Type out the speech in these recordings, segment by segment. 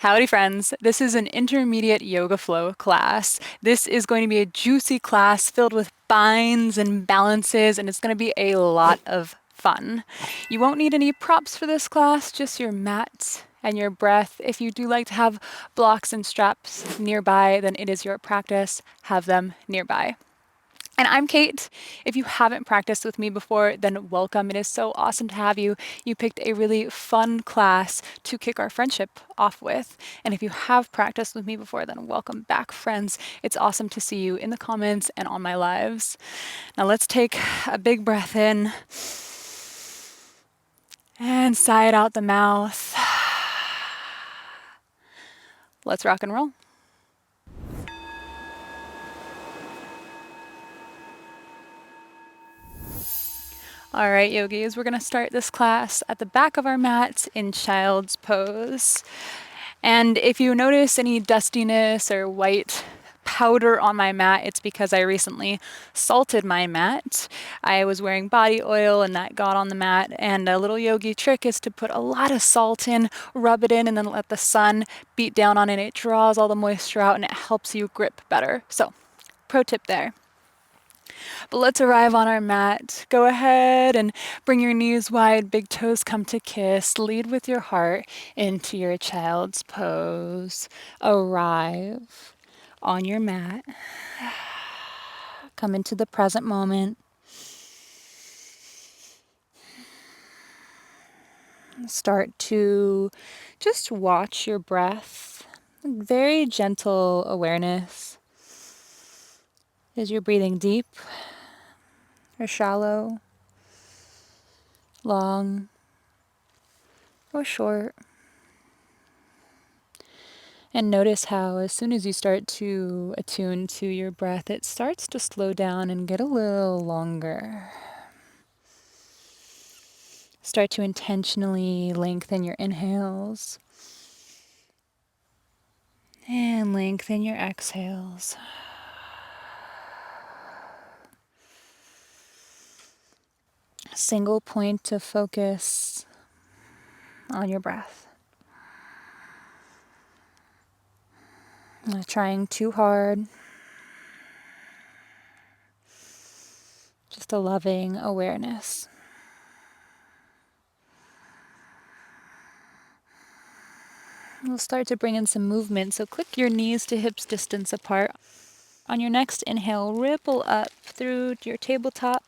Howdy, friends. This is an intermediate yoga flow class. This is going to be a juicy class filled with binds and balances, and it's going to be a lot of fun. You won't need any props for this class, just your mat and your breath. If you do like to have blocks and straps nearby, then it is your practice. Have them nearby. And I'm Kate. If you haven't practiced with me before, then welcome. It is so awesome to have you. You picked a really fun class to kick our friendship off with. And if you have practiced with me before, then welcome back, friends. It's awesome to see you in the comments and on my lives. Now let's take a big breath in and sigh it out the mouth. Let's rock and roll. All right, yogis, we're going to start this class at the back of our mat in child's pose. And if you notice any dustiness or white powder on my mat, it's because I recently salted my mat. I was wearing body oil and that got on the mat. And a little yogi trick is to put a lot of salt in, rub it in, and then let the sun beat down on it. It draws all the moisture out and it helps you grip better. So, pro tip there. But let's arrive on our mat. Go ahead and bring your knees wide, big toes come to kiss. Lead with your heart into your child's pose. Arrive on your mat. Come into the present moment. Start to just watch your breath. Very gentle awareness. Is your breathing deep or shallow, long or short? And notice how as soon as you start to attune to your breath, it starts to slow down and get a little longer. Start to intentionally lengthen your inhales and lengthen your exhales. Single point of focus on your breath. Not trying too hard. Just a loving awareness. We'll start to bring in some movement, so click your knees to hips distance apart. On your next inhale, ripple up through your tabletop.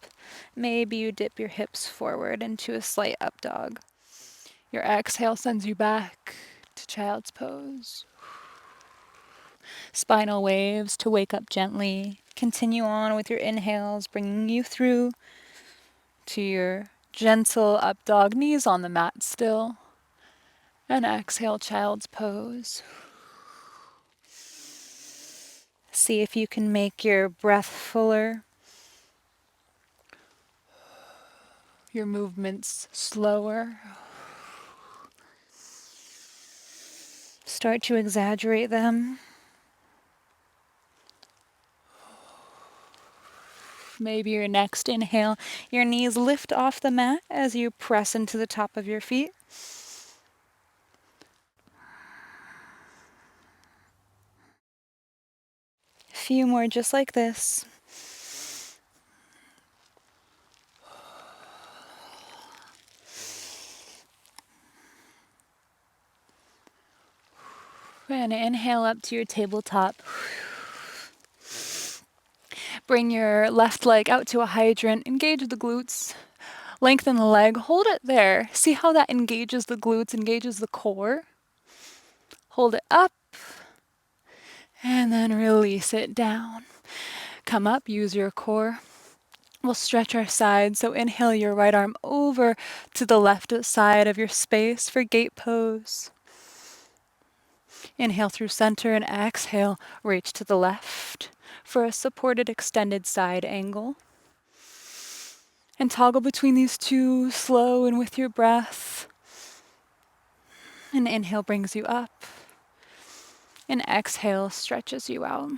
Maybe you dip your hips forward into a slight up dog. Your exhale sends you back to child's pose. Spinal waves to wake up gently. Continue on with your inhales, bringing you through to your gentle up dog, knees on the mat still. And exhale, child's pose. See if you can make your breath fuller, your movements slower. Start to exaggerate them. Maybe your next inhale, your knees lift off the mat as you press into the top of your feet. A few more just like this. And inhale up to your tabletop. Bring your left leg out to a hydrant. Engage the glutes. Lengthen the leg. Hold it there. See how that engages the glutes, engages the core. Hold it up. And then release it down. Come up, use your core. We'll stretch our sides. So inhale your right arm over to the left side of your space for gate pose. Inhale through center and exhale, reach to the left for a supported extended side angle. And toggle between these two, slow and with your breath. And inhale brings you up. And exhale stretches you out.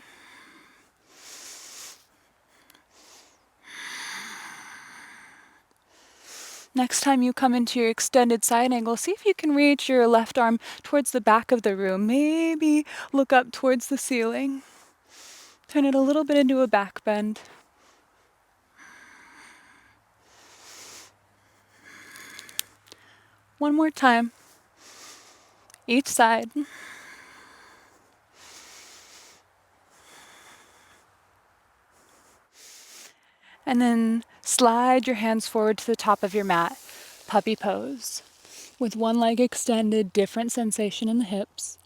Next time you come into your extended side angle, see if you can reach your left arm towards the back of the room. Maybe look up towards the ceiling. Turn it a little bit into a back bend. One more time. Each side. And then slide your hands forward to the top of your mat. Puppy pose. With one leg extended, different sensation in the hips.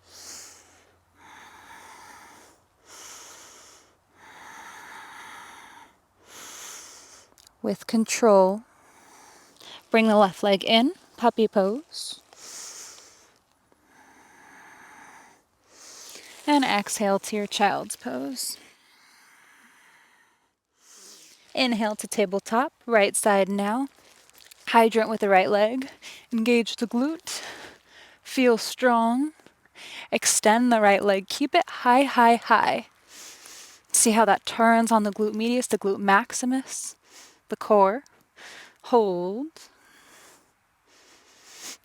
With control, bring the left leg in, puppy pose. And exhale to your child's pose. Inhale to tabletop, right side now. Hydrant with the right leg. Engage the glute. Feel strong. Extend the right leg. Keep it high, high, high. See how that turns on the glute medius, the glute maximus, the core. Hold.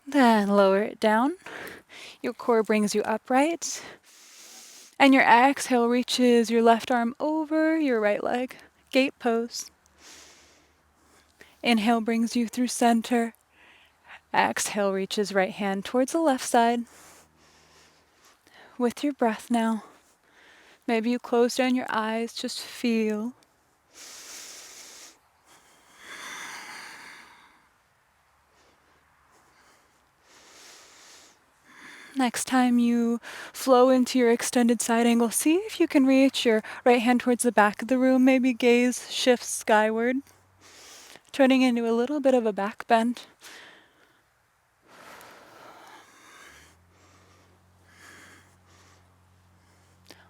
Then lower it down. Your core brings you upright. And your exhale reaches your left arm over your right leg. Gate pose. Inhale brings you through center. Exhale reaches right hand towards the left side. With your breath now. Maybe you close down your eyes, just feel. Next time you flow into your extended side angle, see if you can reach your right hand towards the back of the room. Maybe gaze shifts skyward, turning into a little bit of a back bend.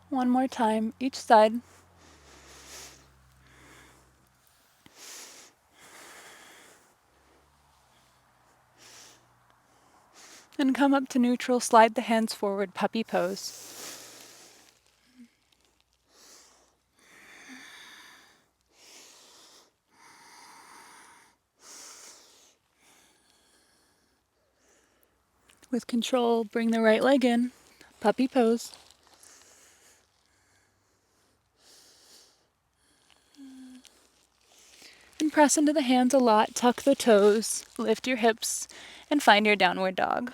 One more time, each side. And come up to neutral, slide the hands forward, puppy pose. With control, bring the right leg in, puppy pose. And press into the hands a lot, tuck the toes, lift your hips, and find your downward dog.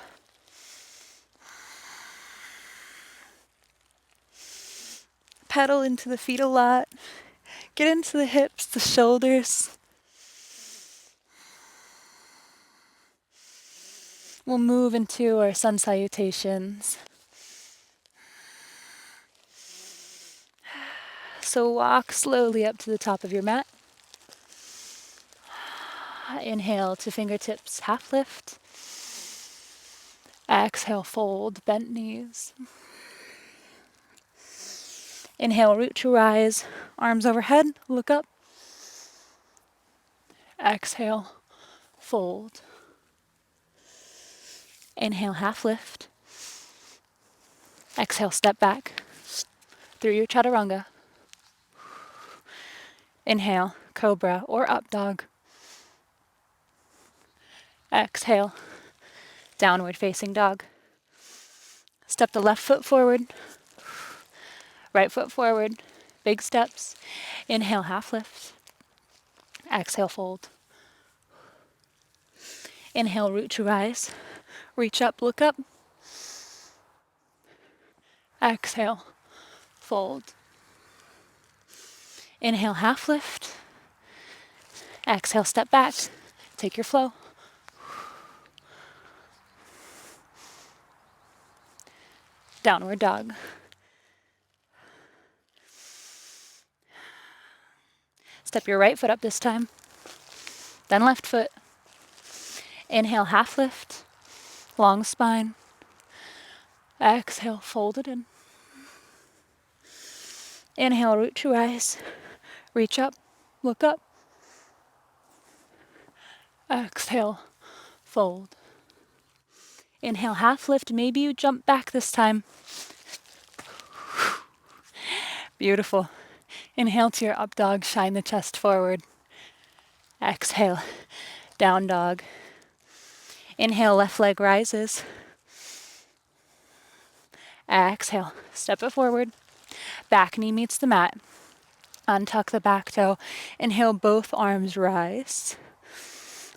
Pedal into the feet a lot. Get into the hips, the shoulders. We'll move into our sun salutations. So walk slowly up to the top of your mat. Inhale to fingertips, half lift. Exhale, fold, bent knees. Inhale, root to rise, arms overhead, look up. Exhale, fold. Inhale, half lift. Exhale, step back through your chaturanga. Inhale, cobra or up dog. Exhale, downward facing dog. Step the left foot forward, right foot forward, big steps. Inhale, half lift. Exhale, fold. Inhale, root to rise. Reach up, look up. Exhale, fold. Inhale, half lift. Exhale, step back. Take your flow. Downward dog. Step your right foot up this time. Then left foot. Inhale, half lift. Long spine. Exhale, fold it in. Inhale, root to rise. Reach up, look up. Exhale, fold. Inhale, half lift. Maybe you jump back this time. Beautiful. Inhale to your up dog, shine the chest forward. Exhale, Down dog. Inhale, left leg rises. Exhale, step it forward. Back knee meets the mat. Untuck the back toe. Inhale, both arms rise.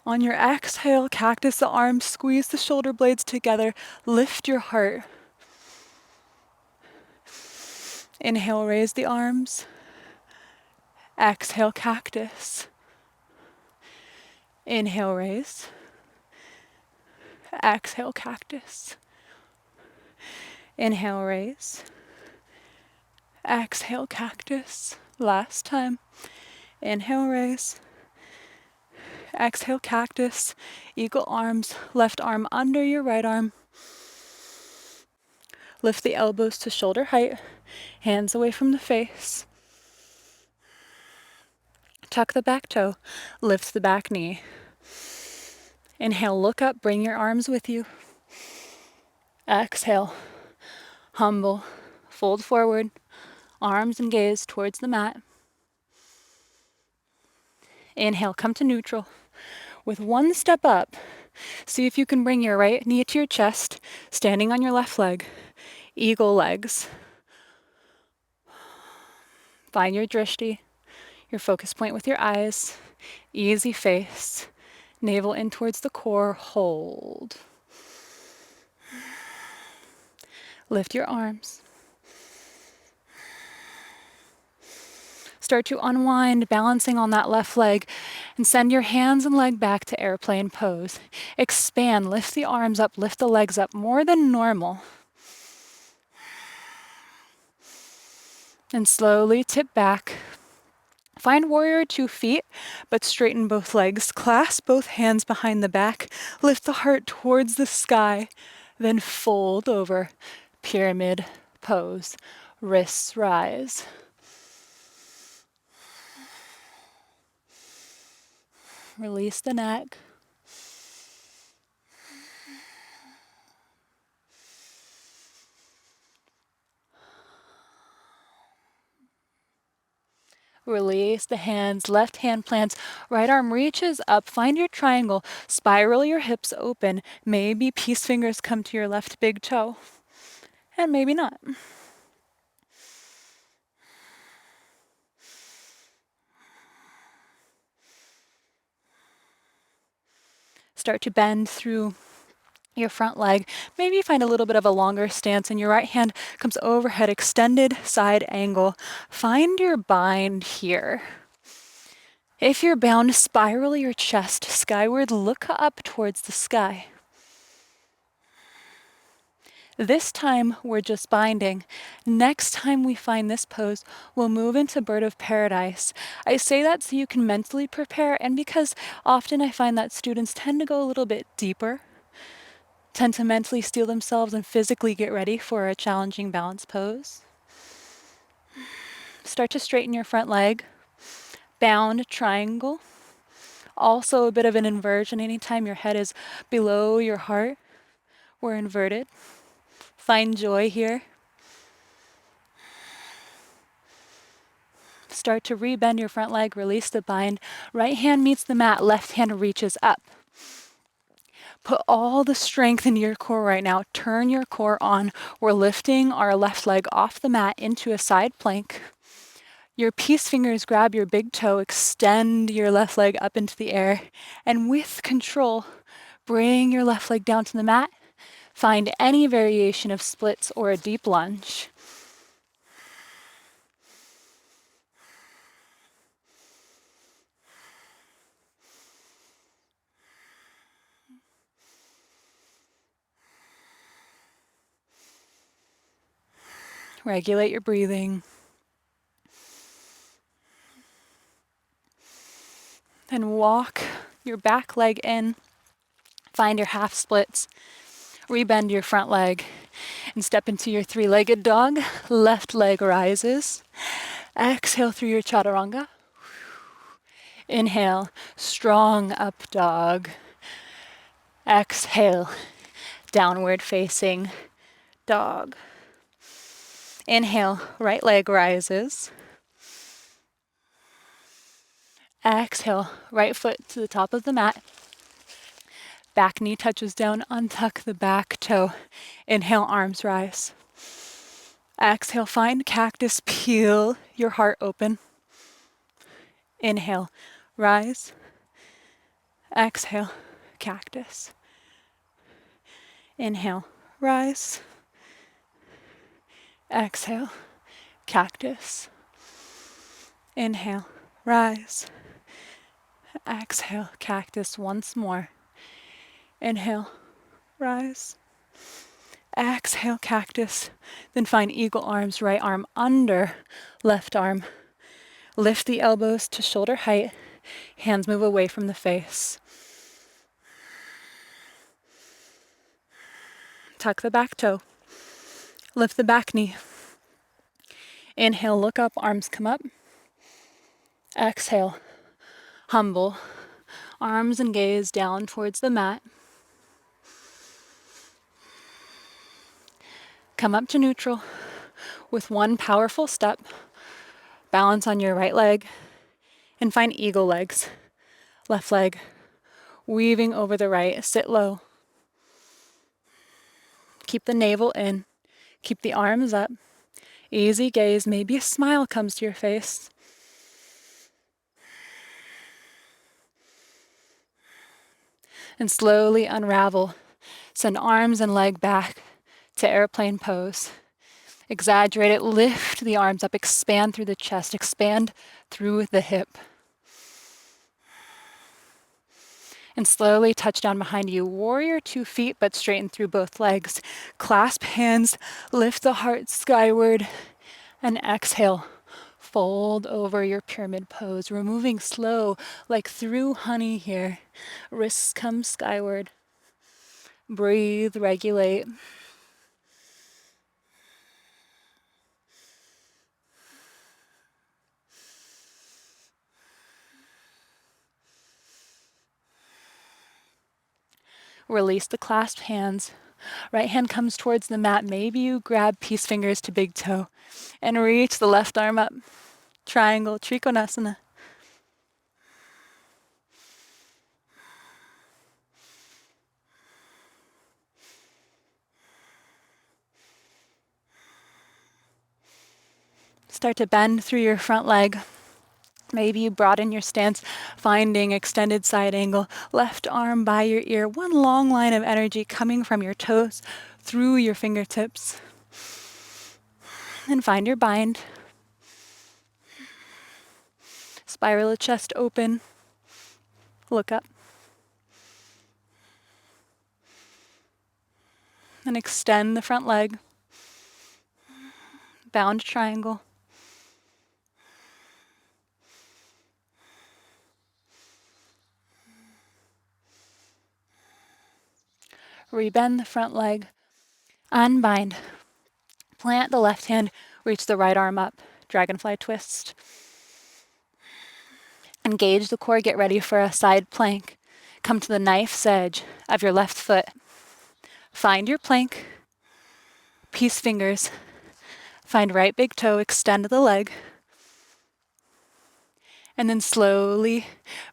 On your exhale, cactus the arms, squeeze the shoulder blades together. Lift your heart. Inhale, raise the arms. Exhale, cactus. Inhale, raise. Exhale, cactus. Inhale, raise. Exhale, cactus. Last time. Inhale, raise. Exhale, cactus. Eagle arms. Left arm under your right arm. Lift the elbows to shoulder height. Hands away from the face. Tuck the back toe. Lift the back knee. Inhale, look up. Bring your arms with you. Exhale. Humble. Fold forward. Arms and gaze towards the mat. Inhale, come to neutral. With one step up, see if you can bring your right knee to your chest, standing on your left leg. Eagle legs. Find your drishti, your focus point with your eyes. Easy face. Navel in towards the core. Hold. Lift your arms. Start to unwind, balancing on that left leg, and send your hands and leg back to airplane pose. Expand, lift the arms up, lift the legs up more than normal. And slowly tip back. Find warrior 2 feet, but straighten both legs. Clasp both hands behind the back. Lift the heart towards the sky. Then fold over. Pyramid pose. Wrists rise. Release the neck. Release the hands, left hand plants, right arm reaches up. Find your triangle, spiral your hips open. Maybe peace fingers come to your left big toe, and maybe not. Start to bend through your front leg. Maybe find a little bit of a longer stance and your right hand comes overhead, extended side angle. Find your bind here. If you're bound, spiral your chest skyward, look up towards the sky. This time we're just binding. Next time we find this pose, we'll move into bird of paradise. I say that so you can mentally prepare, and because often I find that students tend to go a little bit deeper, tend to mentally steel themselves and physically get ready for a challenging balance pose. Start to straighten your front leg. Bound triangle. Also a bit of an inversion anytime your head is below your heart. We're inverted. Find joy here. Start to rebend your front leg, release the bind. Right hand meets the mat, left hand reaches up. Put all the strength into your core right now. Turn your core on. We're lifting our left leg off the mat into a side plank. Your peace fingers grab your big toe, extend your left leg up into the air, and with control, bring your left leg down to the mat. Find any variation of splits or a deep lunge. Regulate your breathing. Then walk your back leg in. Find your half splits. Rebend your front leg and step into your 3-legged dog. Left leg rises. Exhale through your chaturanga. Inhale, strong up dog. Exhale, downward facing dog. Inhale, right leg rises. Exhale, right foot to the top of the mat. Back knee touches down, untuck the back toe. Inhale, arms rise. Exhale, find cactus, peel your heart open. Inhale, rise. Exhale, cactus. Inhale, rise. Exhale, cactus. Inhale, rise. Exhale, cactus once more. Inhale, rise. Exhale, cactus. Then find eagle arms, right arm under left arm. Lift the elbows to shoulder height. Hands move away from the face. Tuck the back toe. Lift the back knee. Inhale, look up, arms come up. Exhale, humble. Arms and gaze down towards the mat. Come up to neutral with one powerful step. Balance on your right leg and find eagle legs. Left leg weaving over the right. Sit low. Keep the navel in. Keep the arms up. Easy gaze. Maybe a smile comes to your face. And slowly unravel. Send arms and leg back to airplane pose. Exaggerate it. Lift the arms up. Expand through the chest. Expand through the hip. And slowly touch down behind you. Warrior 2 feet, but straighten through both legs. Clasp hands. Lift the heart skyward. And exhale. Fold over your pyramid pose. We're moving slow, like through honey here. Wrists come skyward. Breathe, regulate. Release the clasped hands. Right hand comes towards the mat. Maybe you grab peace fingers to big toe and reach the left arm up. Triangle, Trikonasana. Start to bend through your front leg. Maybe you broaden your stance, finding extended side angle. Left arm by your ear. One long line of energy coming from your toes through your fingertips. And find your bind. Spiral the chest open. Look up. And extend the front leg. Bound triangle. Rebend the front leg. Unbind. Plant the left hand. Reach the right arm up. Dragonfly twist. Engage the core. Get ready for a side plank. Come to the knife's edge of your left foot. Find your plank. Peace fingers. Find right big toe. Extend the leg. And then slowly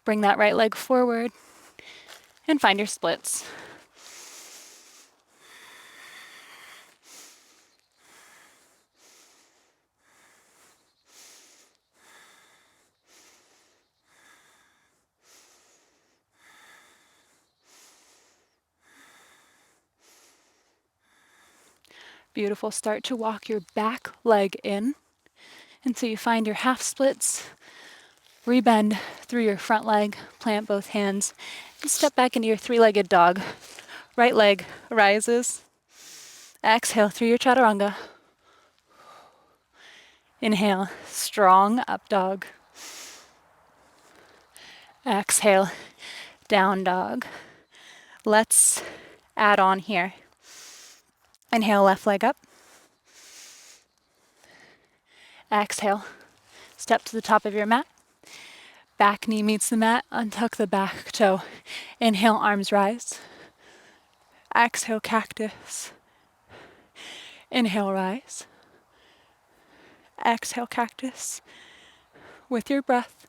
bring that right leg forward. And find your splits. Beautiful. Start to walk your back leg in until you find your half splits. Rebend through your front leg, plant both hands, and step back into your three-legged dog. Right leg rises. Exhale through your chaturanga. Inhale, strong up dog. Exhale, down dog. Let's add on here. Inhale, left leg up. Exhale, step to the top of your mat. Back knee meets the mat, untuck the back toe. Inhale, arms rise. Exhale, cactus. Inhale, rise. Exhale, cactus. With your breath.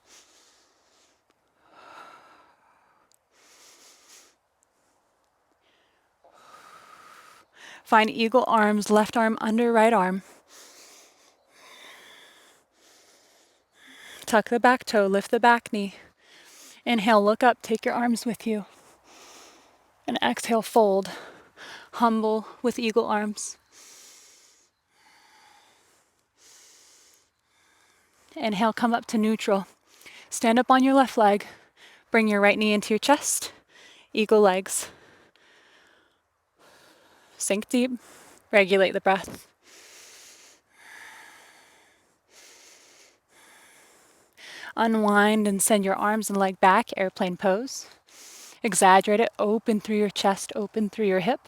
Find eagle arms, left arm under right arm. Tuck the back toe, lift the back knee. Inhale, look up, take your arms with you. And exhale, fold. Humble with eagle arms. Inhale, come up to neutral. Stand up on your left leg. Bring your right knee into your chest. Eagle legs. Sink deep. Regulate the breath. Unwind and send your arms and leg back, airplane pose. Exaggerate it, open through your chest, open through your hip.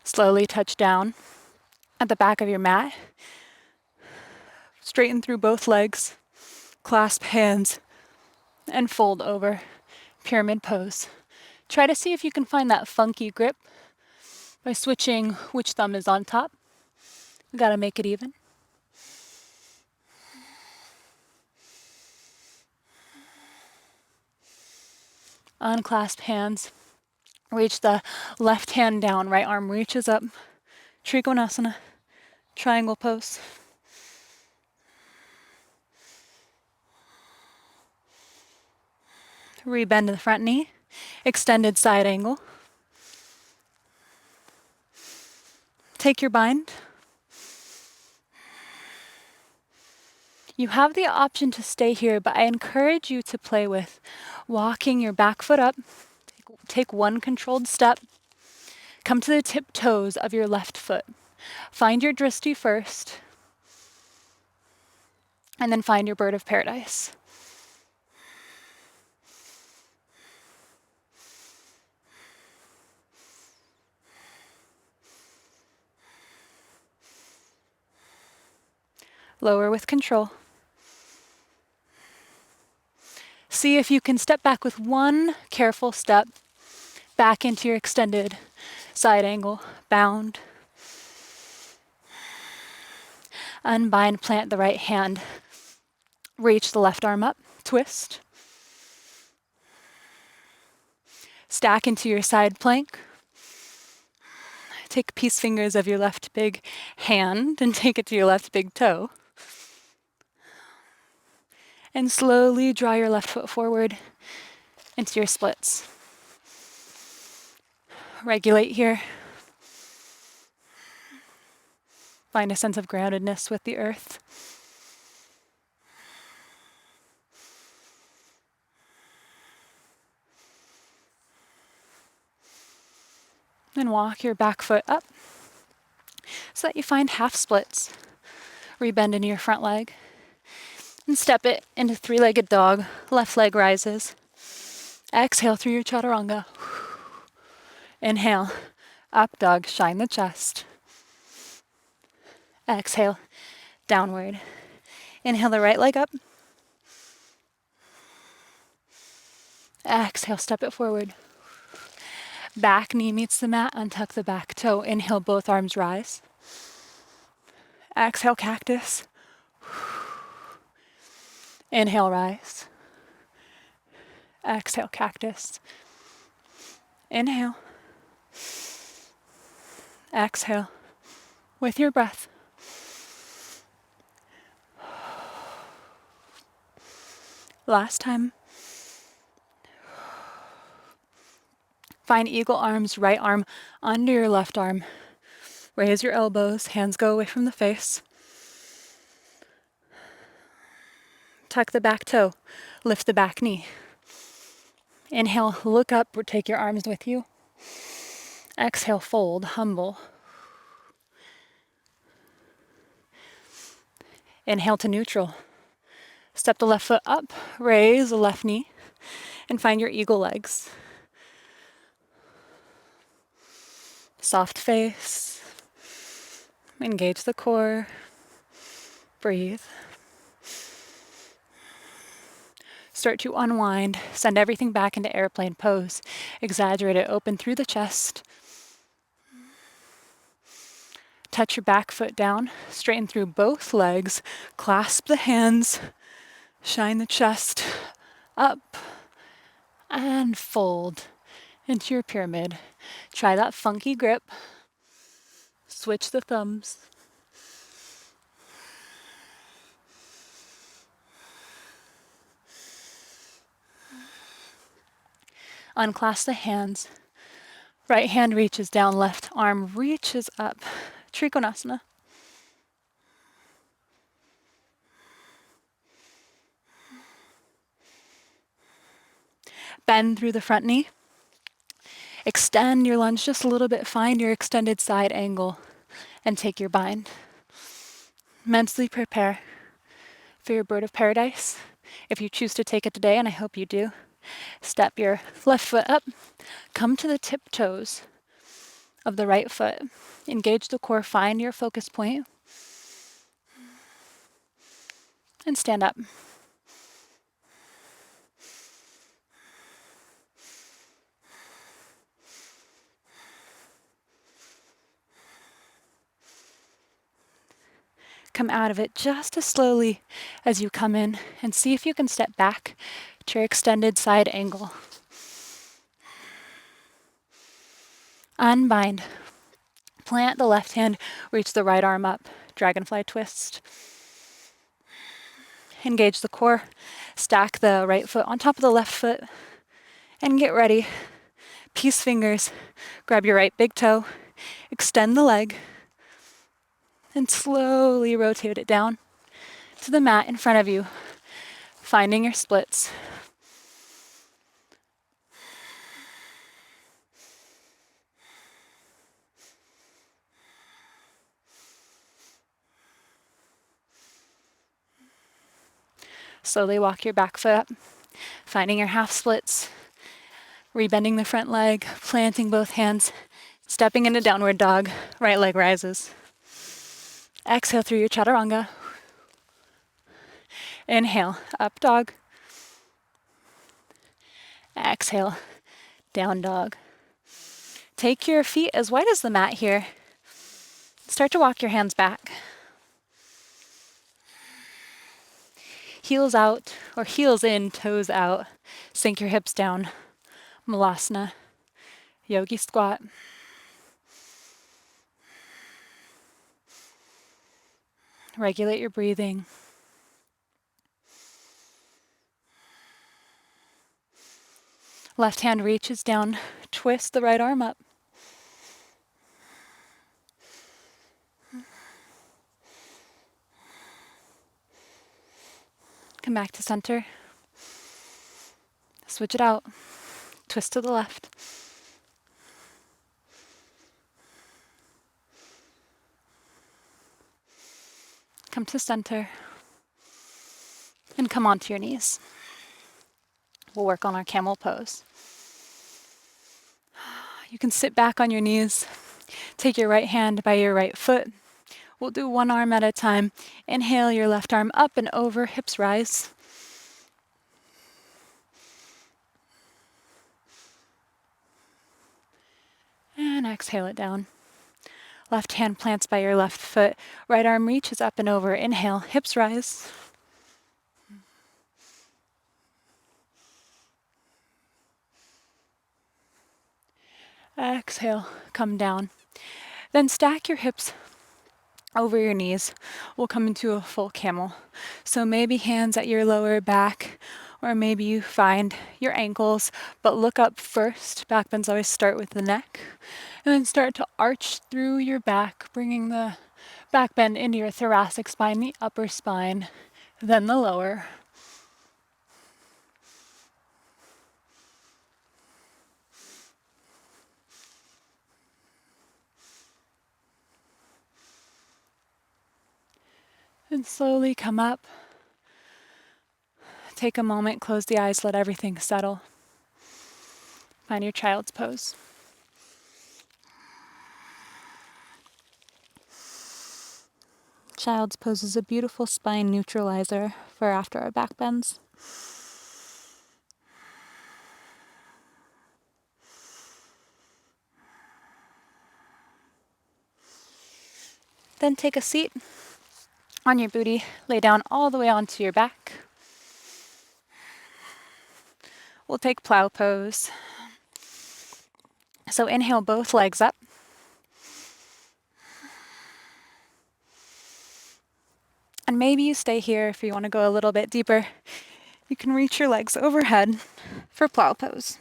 Slowly touch down at the back of your mat. Straighten through both legs, clasp hands, and fold over. Pyramid pose. Try to see if you can find that funky grip by switching which thumb is on top. We gotta make it even. Unclasp hands. Reach the left hand down, right arm reaches up. Trikonasana, triangle pose. Rebend the front knee, extended side angle. Take your bind. You have the option to stay here, but I encourage you to play with walking your back foot up. Take one controlled step. Come to the tip toes of your left foot. Find your drishti first, and then find your bird of paradise. Lower with control. See if you can step back with one careful step back into your extended side angle, bound. Unbind, plant the right hand. Reach the left arm up, twist. Stack into your side plank. Take peace fingers of your left big hand and take it to your left big toe. And slowly draw your left foot forward into your splits. Regulate here. Find a sense of groundedness with the earth. Then walk your back foot up so that you find half splits. Rebend into your front leg. And step it into three-legged dog. Left leg rises. Exhale through your chaturanga. Inhale, up dog, shine the chest. Exhale, downward. Inhale the right leg up. Exhale, step it forward. Back knee meets the mat, untuck the back toe. Inhale, both arms rise. Exhale, cactus. Inhale, rise. Exhale, cactus. Inhale. Exhale. With your breath. Last time. Find eagle arms, right arm under your left arm. Raise your elbows, hands go away from the face. Tuck the back toe, lift the back knee. Inhale, look up or take your arms with you. Exhale, fold, humble. Inhale to neutral. Step the left foot up, raise the left knee, and find your eagle legs. Soft face. Engage the core. Breathe. Start to unwind. Send everything back into airplane pose. Exaggerate it. Open through the chest. Touch your back foot down. Straighten through both legs. Clasp the hands. Shine the chest. Up. And fold. into your pyramid. Try that funky grip. Switch the thumbs. Unclasp the hands. Right hand reaches down, left arm reaches up. Trikonasana. Bend through the front knee. Extend your lunge just a little bit. Find your extended side angle and take your bind. Mentally prepare for your bird of paradise. If you choose to take it today, and I hope you do, step your left foot up. Come to the tiptoes of the right foot. Engage the core. Find your focus point. And stand up. Come out of it just as slowly as you come in and see if you can step back to your extended side angle. Unbind. Plant the left hand, reach the right arm up. Dragonfly twist. Engage the core. Stack the right foot on top of the left foot. And get ready. Peace fingers. Grab your right big toe. Extend the leg. And slowly rotate it down to the mat in front of you, finding your splits. Slowly walk your back foot up, finding your half splits, rebending the front leg, planting both hands, stepping into downward dog, right leg rises. Exhale through your chaturanga. Inhale, up dog. Exhale, down dog. Take your feet as wide as the mat here. Start to walk your hands back. Heels out, or heels in, toes out. Sink your hips down. Malasana, yogi squat. Regulate your breathing. Left hand reaches down, twist the right arm up. Come back to center. Switch it out. Twist to the left. Come to center. And come onto your knees. We'll work on our camel pose. You can sit back on your knees. Take your right hand by your right foot. We'll do one arm at a time. Inhale your left arm up and over, hips rise. And exhale it down. Left hand plants by your left foot. Right arm reaches up and over. Inhale, hips rise. Exhale, come down. Then stack your hips over your knees. We'll come into a full camel. So maybe hands at your lower back, or maybe you find your ankles, but look up first. Back bends always start with the neck. And then start to arch through your back, bringing the back bend into your thoracic spine, the upper spine, then the lower. And slowly come up. Take a moment, close the eyes, let everything settle. Find your child's pose. Child's pose is a beautiful spine neutralizer for after our back bends. Then take a seat on your booty, lay down all the way onto your back. We'll take plow pose. So inhale both legs up. And maybe you stay here if you want to go a little bit deeper. You can reach your legs overhead for plow pose.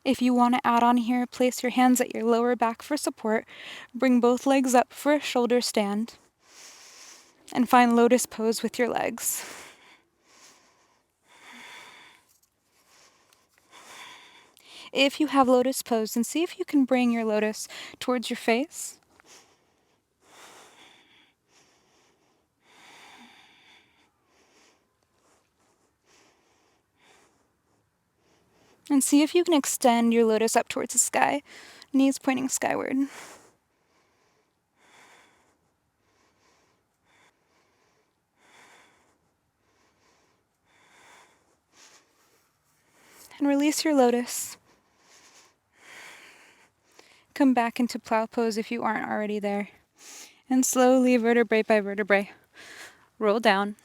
If you want to add on here, place your hands at your lower back for support. Bring both legs up for a shoulder stand. And find lotus pose with your legs. If you have lotus pose, then see if you can bring your lotus towards your face. And see if you can extend your lotus up towards the sky, knees pointing skyward. And release your lotus. Come back into plow pose if you aren't already there. And slowly, vertebrae by vertebrae, roll down.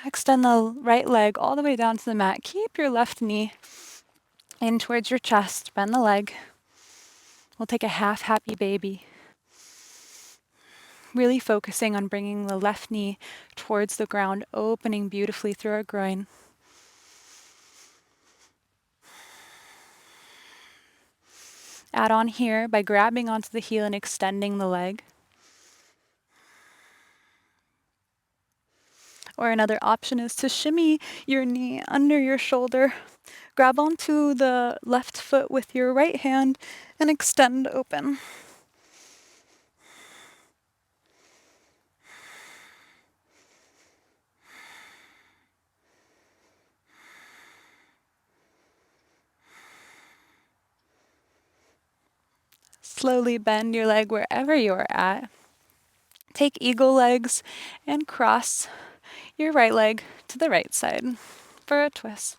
Extend the right leg all the way down to the mat. Keep your left knee in towards your chest. Bend the leg. We'll take a half happy baby. Really focusing on bringing the left knee towards the ground, opening beautifully through our groin. Add on here by grabbing onto the heel and extending the leg. Or another option is to shimmy your knee under your shoulder. Grab onto the left foot with your right hand and extend open. Slowly bend your leg wherever you're at. Take eagle legs and cross your right leg to the right side for a twist.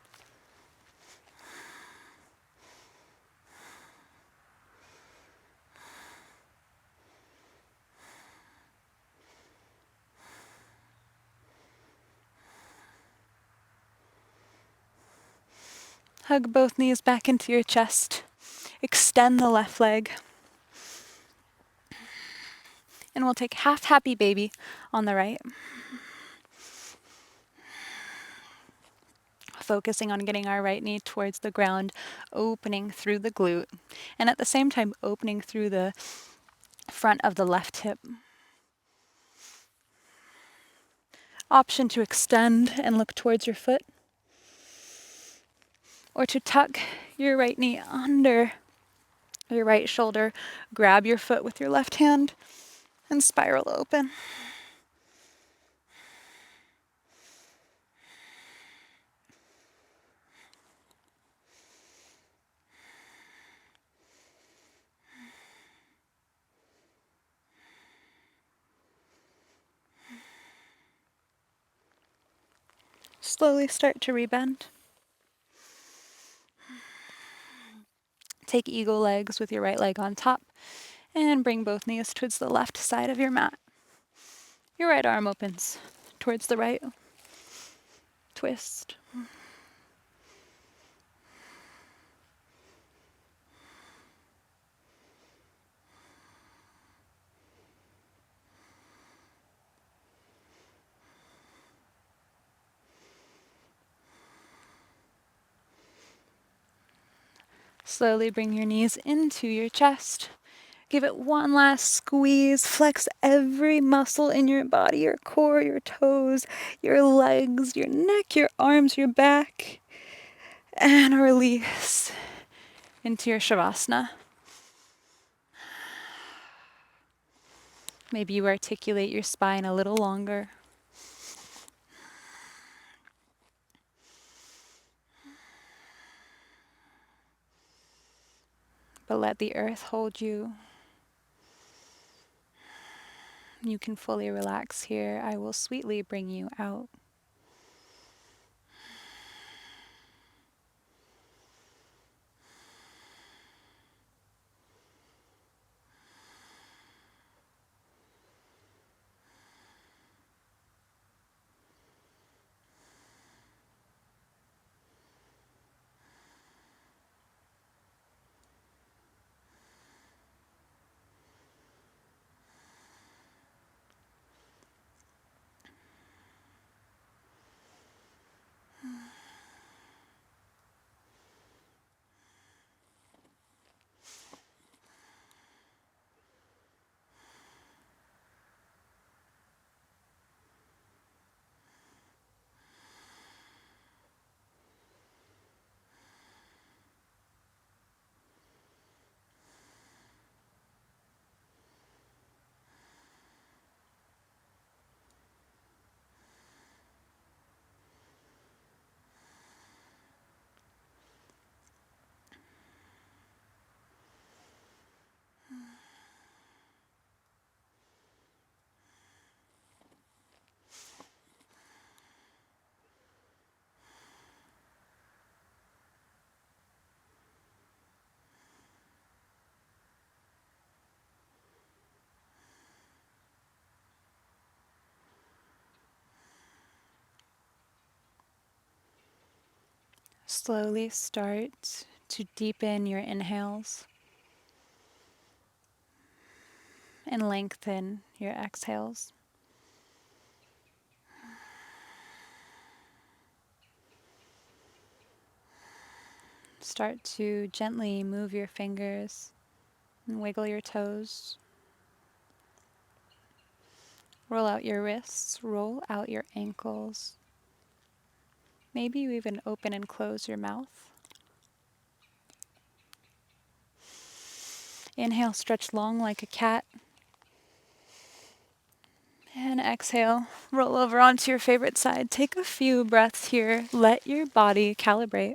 Hug both knees back into your chest. Extend the left leg. And we'll take half happy baby on the right. Focusing on getting our right knee towards the ground, opening through the glute, and at the same time opening through the front of the left hip. Option to extend and look towards your foot, or to tuck your right knee under your right shoulder, grab your foot with your left hand, and spiral open. Slowly start to rebend. Take eagle legs with your right leg on top, and bring both knees towards the left side of your mat. Your right arm opens towards the right. Twist. Slowly bring your knees into your chest. Give it one last squeeze. Flex every muscle in your body, your core, your toes, your legs, your neck, your arms, your back. And release into your Savasana. Maybe you articulate your spine a little longer. But let the earth hold you. You can fully relax here. I will sweetly bring you out. Slowly start to deepen your inhales and lengthen your exhales. Start to gently move your fingers and wiggle your toes. Roll out your wrists, roll out your ankles. Maybe you even open and close your mouth. Inhale, stretch long like a cat. And exhale, roll over onto your favorite side. Take a few breaths here. Let your body calibrate.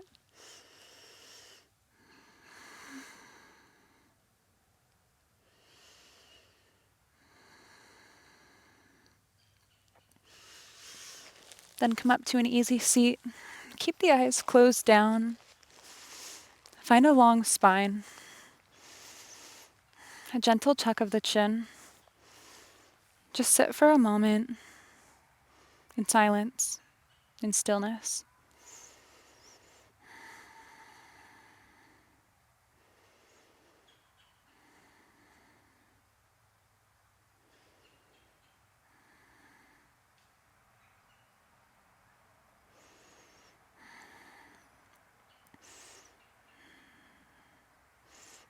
Then come up to an easy seat. Keep the eyes closed down. Find a long spine. A gentle tuck of the chin. Just sit for a moment in silence, in stillness.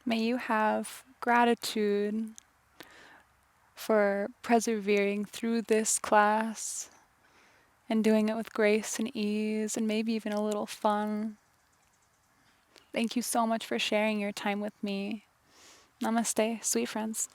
May you have gratitude for persevering through this class and doing it with grace and ease and maybe even a little fun. Thank you so much for sharing your time with me. Namaste, sweet friends.